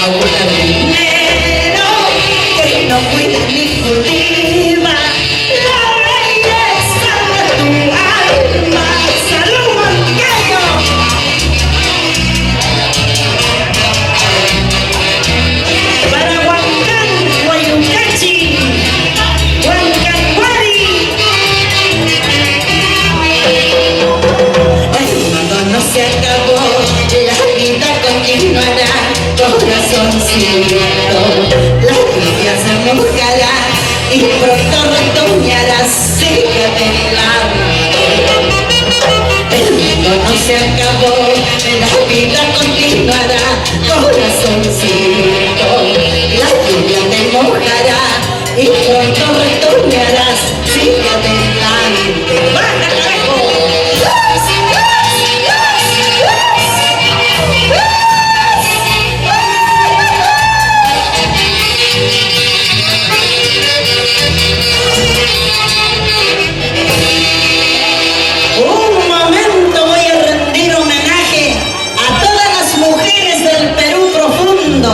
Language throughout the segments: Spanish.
a un jardinero que no cuida ni cultiva la belleza de tu alma. ¡Salud, Manqueño! Para Huancán, Guayucachi, Huancanguari. El mundo no se acabó, la vida continuará, corazoncito. La lluvia se mojará y pronto retoñará, síguete adelante. El mundo no se acabó, la vida continuará, corazoncito. La lluvia te mojará y pronto retornarás, sigue adelante. ¡Baja, carajo! Un momento, voy a rendir homenaje a todas las mujeres del Perú profundo,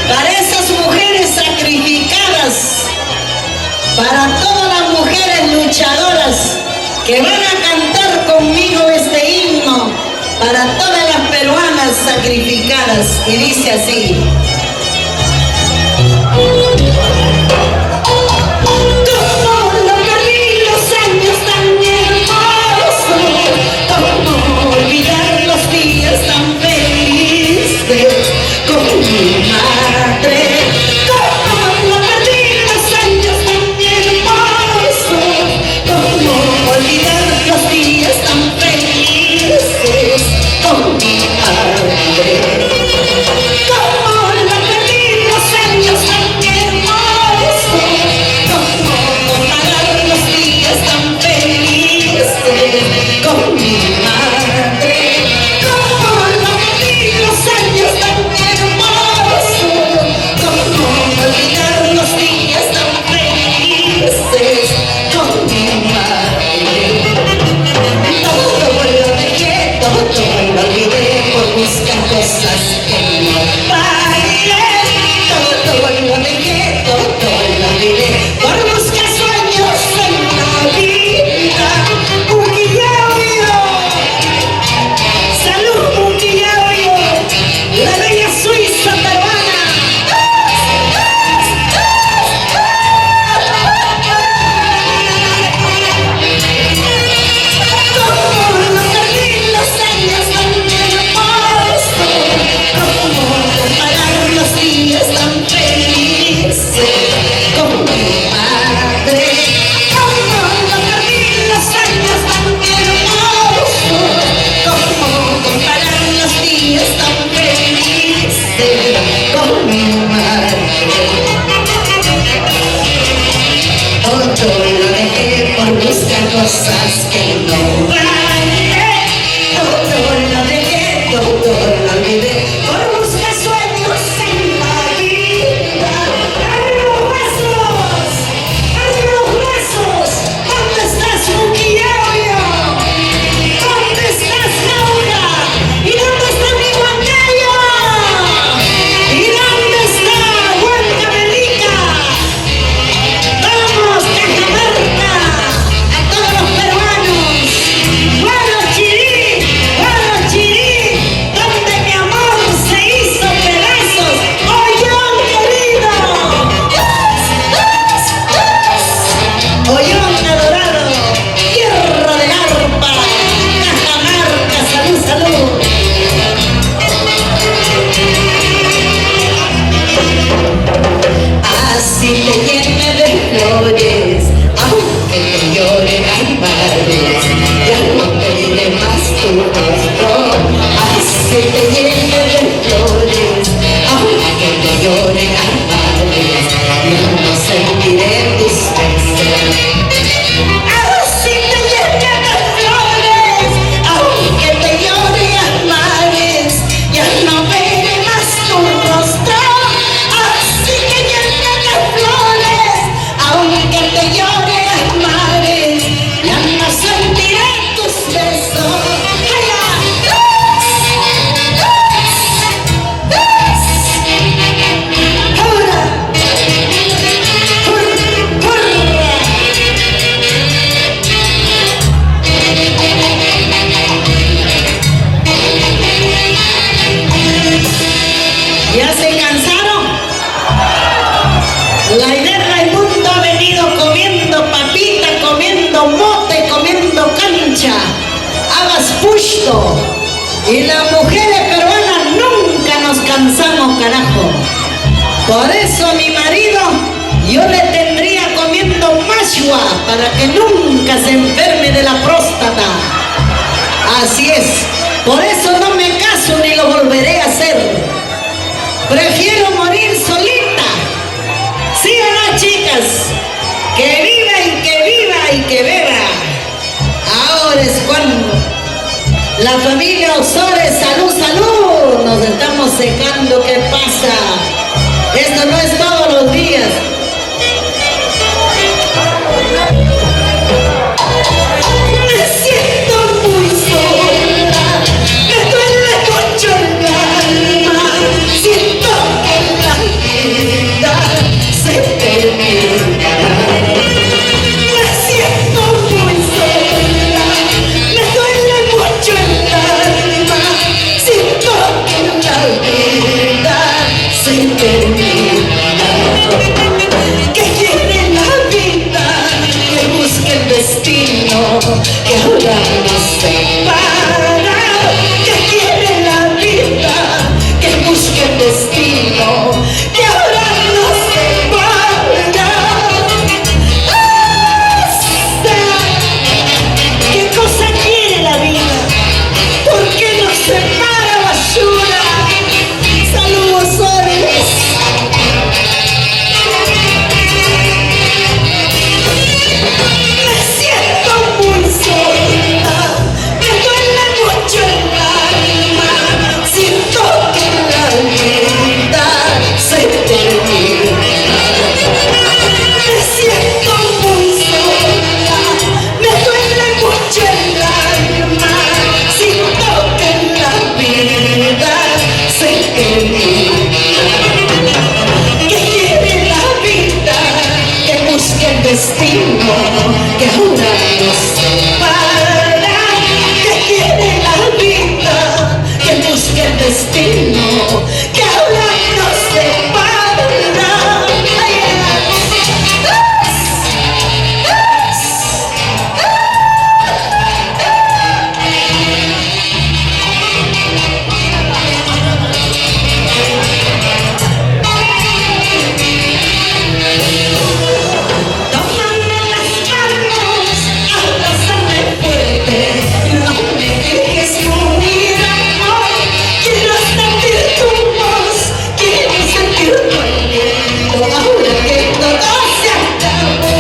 para esas mujeres sacrificadas, para todas las mujeres luchadoras que van a cantar conmigo este himno, para todas las peruanas sacrificadas, y dice así. Cosas que no valoré, todo lo dejé, todo lo olvidé, por buscar sueños en la vida. ¡Arriba los huesos! ¡Arriba los huesos! ¿Dónde estás, Muquillo? ¿Dónde estás, Laura? ¿Y dónde está mi Huancayo? ¿Y dónde está Huancavelica? ¡Vamos, Cajamarca! Donde mi amor se hizo pedazos, Ollón querido, Ollón adorado, tierra del arpa, Cajamarca, salud, salud. Así te llene de flores, aunque te lloren animales, ya no te diré más tu rostro. Así te llene de flores, aunque te lloren animales, yo no sentiré tus besos. Así te llene de flores, aunque te lloren animales, ya no veré más tu rostro. Así te llene de flores, aunque te lloren animales, ya no sentiré tus besos. para que nunca se enferme de la próstata. Así es, por eso no me caso ni lo volveré a hacer. Prefiero morir solita. ¿Sí o no, chicas? Que viva y que viva y que beba. Ahora es cuando la familia Osores, salud, salud. Nos estamos secando, ¿qué pasa? Esto no es todos los días. Me siento muy sola, me duele mucho el alma, siento que la vida se termina. Me siento muy sola, me duele mucho el alma, siento que la vida se termina. Que quiere la vida, que busque el destino, que ahora nos separa. Que quiere la vida, que busque el destino, que ahora nos separa. ¿Qué cosa quiere la vida? ¿Por qué nos separa, basura? Saludos, Osores. Me siento muy sola, me duele mucho el alma, siento que la vida se termina. Me siento muy sola, me duele mucho el alma, siento que la vida se termina. Que quiere la vida, que busque el destino, que ahora nos separa. Que quiere la vida, que busque el destino, que ahora nos separa. Ay, tómame las manos, abrázame fuerte, no me dejes morir, amor. Quiero sentir tu voz, quiero sentir tu aliento, ahora que todo se acabó.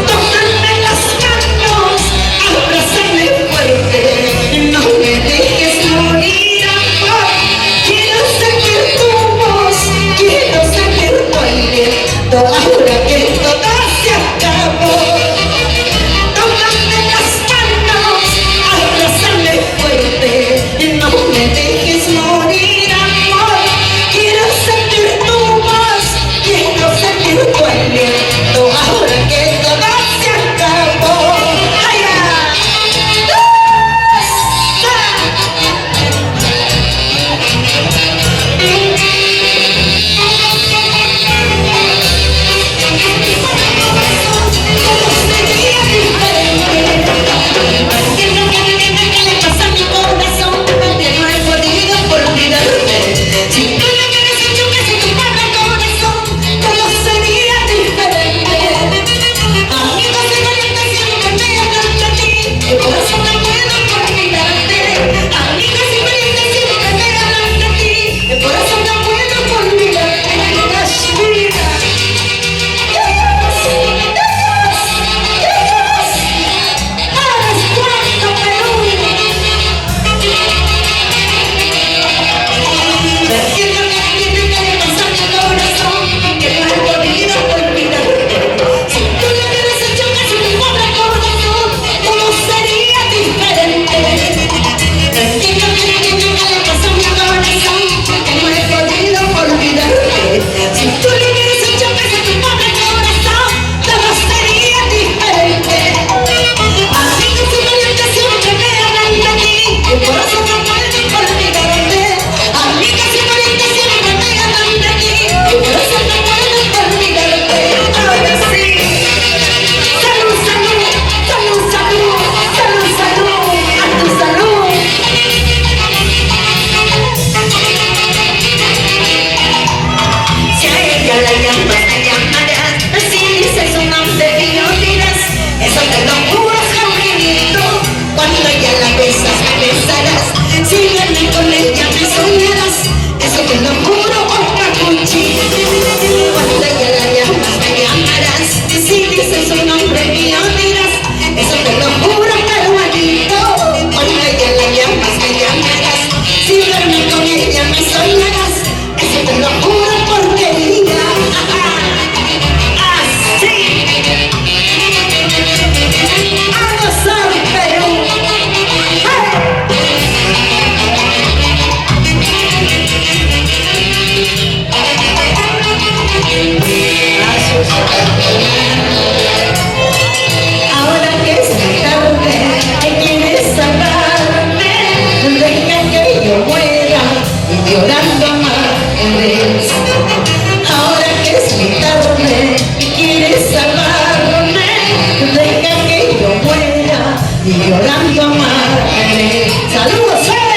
Tómame las manos, abrázame fuerte, no me dejes morir, amor. Quiero sentir tu voz, quiero sentir tu aliento, ahora que todo se acabó. Tómame las manos, abrázame fuerte, no me dejes morir, amor. Quiero sentir tu voz, quiero sentir tu aliento, ahora que todo se acabó. Ay, llorando amarres. Ahora que es mi tarde y quieres salvarme, deja que yo muera y llorando amarres. ¡Saludos, Félix!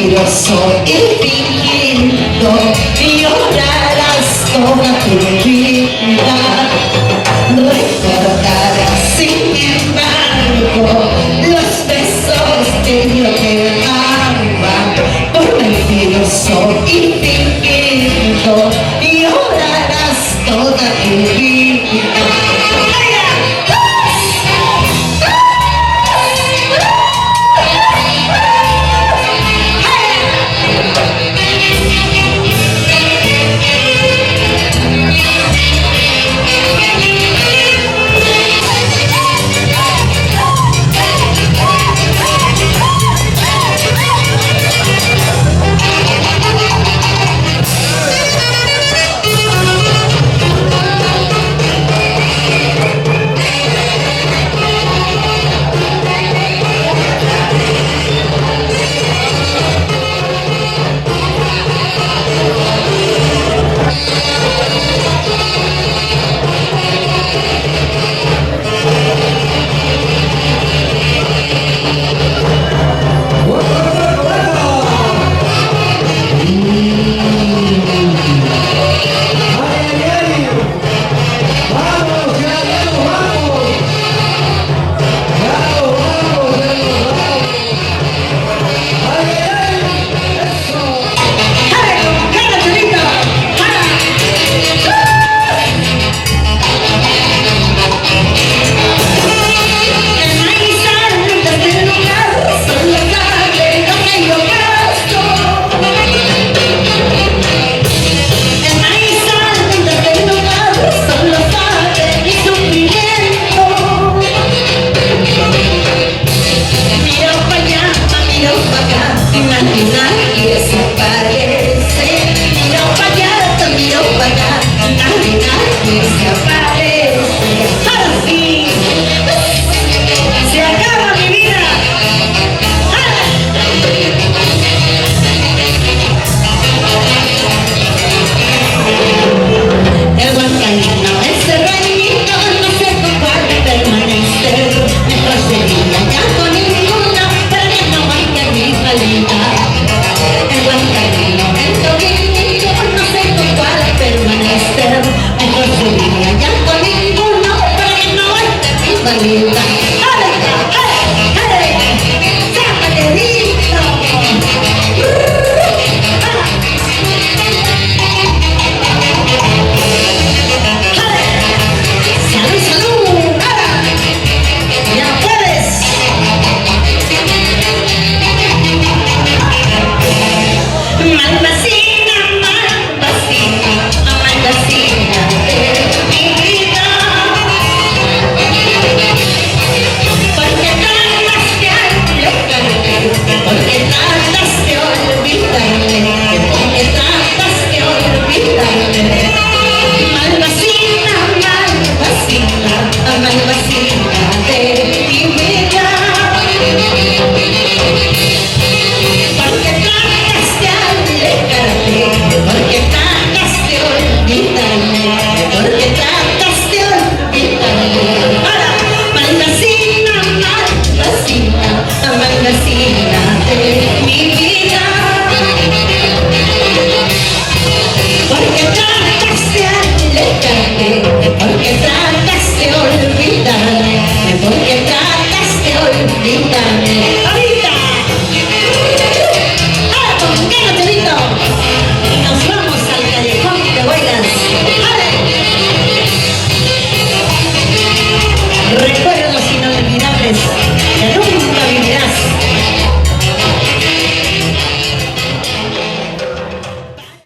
mentiroso y fingiendo, y llorarás toda tu vida. Recordarás sin embargo los besos que yo te daba. Por mentiroso y fingiendo, y llorarás toda tu vida. manita. ¡Zapaterito! ¡Salud, salud! ¡Ya puedes! Malvasina, malvasina, malvasina de mi vida. Porque tratas de alejarte, porque tratas de olvidarme, porque tratas de olvidarme. Malvasina, malvasina, malvasina de mi vida. Porque tratas de alejarte, porque tratas de olvidarme, porque tratas de olvidarme. Ahora, malvasina, malvasina, malvasina de mi vida. Porque tratas de alejarte, porque tratas de olvidarme, porque tratas de olvidarme.